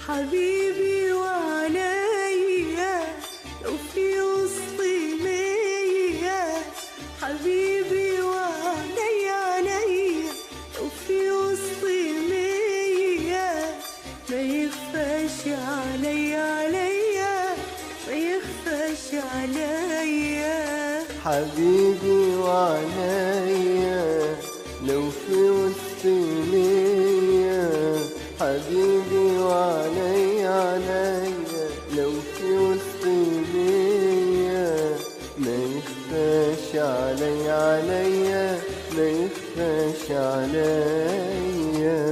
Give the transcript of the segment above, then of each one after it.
حبيبي وعليا لو في وسطي مية، حبيبي وعليا عليا لو في وسطي مية، ما يخفاش عليا عليا، ما يخفاش عليا. حبيبي وعليا لو في وسطي مية، حبيبي وعليا عليا لو في وسطي مية، ما يخفاش عليا عليا، ما يخفاش عليا.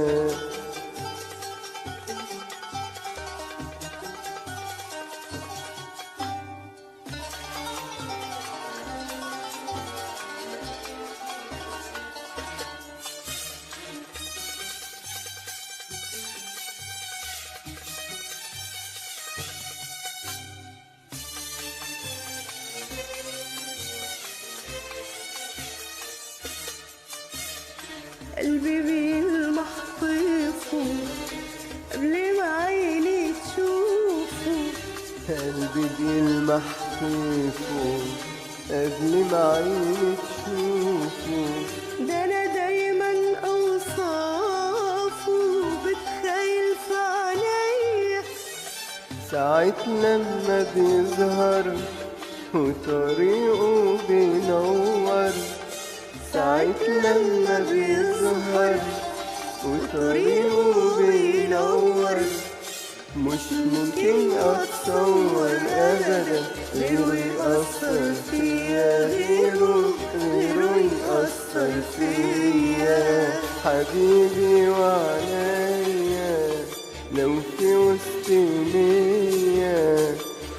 قلبي بيلمح طيفه قبل ما عيني تشوفه، قلبي بيلمح طيفه قبل ما عيني تشوفه، ده أنا دايما أوصافه بتخيل في عينيا، ساعة لما بيظهر وطريقه بينور، ساعة لما بيظهر وطريقه بينور، مش ممكن أتصور أبدا غيره يأثر فيا، غيره يأثر فيا. حبيبي وعليا لو في وسطي مية،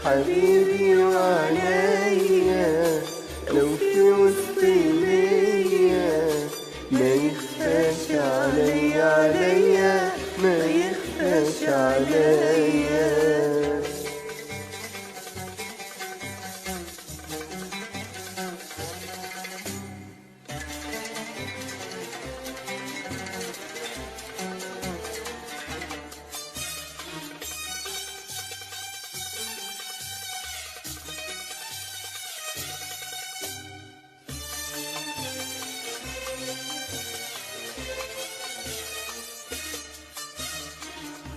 حبيبي وعليا لو في وسطي مية، ما يخفاش عليا عليا، ما يخفاش عليا.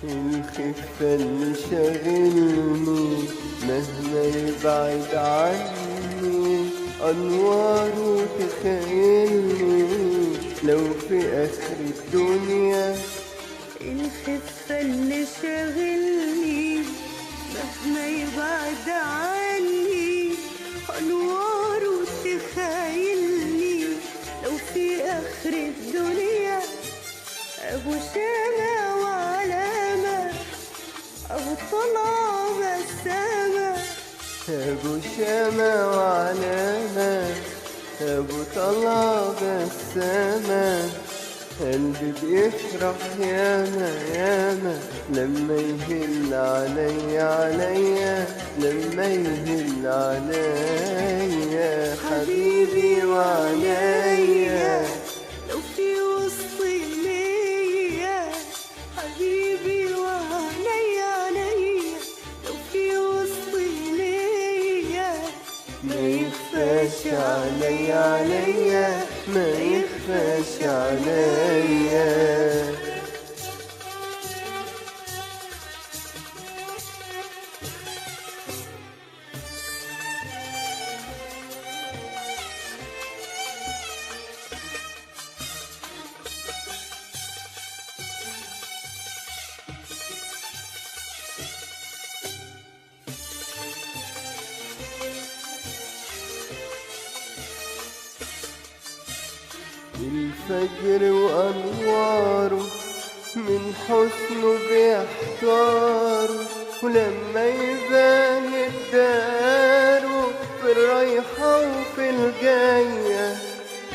الخفة اللي شاغلني مهما يبعد عني، أنواره تخيلني لو في آخر الدنيا. الخفة اللي شاغلني مهما يبعد عني، أنواره تخيلني لو في آخر الدنيا. أبو شامة وعلامة، أبو طلع بسامة، أبو شامة وعلامة، أبو طلع بسامة، قلبي بيفرح ياما ياما لما يهل عليا عليا، لما يهل عليا. حبيبي وعليا لو في وسطي مية، حبيبي وعليا عليا لو في وسطي مية، ما يخفاش عليا عليا، ما يخفاش عليا. الفجر وأنواره من حسنه بيحتاره، ولما يبان الداره في الرايحة وفي الجاية.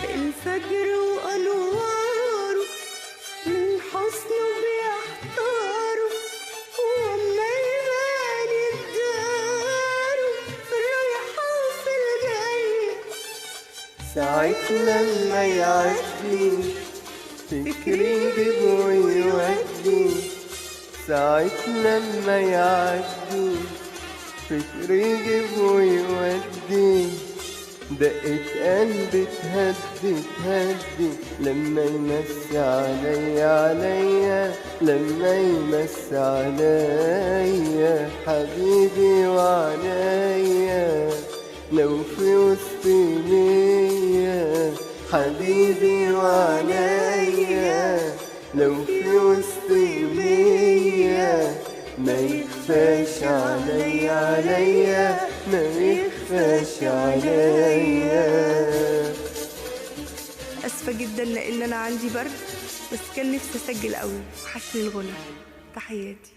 الفجر وأنواره من حسنه بيحتاره، وما يبان الداره في الرايحة وفي الجاية. ساعة لما يعدي فكري بيبو يودي، ساعة لما يعدي فكري يجيب ويودي، دقة قلبي تهدي تهدي لما يمسي عليا لما يمسي عليا حبيبي وعليا لو في وسطي ليا حبيبي وعليا لو في وسطي ليا ما يخفاش عليا ما يخفاش عليا. اسفه جدا لان انا عندي برد، بس كان نفسي اسجل قوي وحشني الغنى. تحياتي.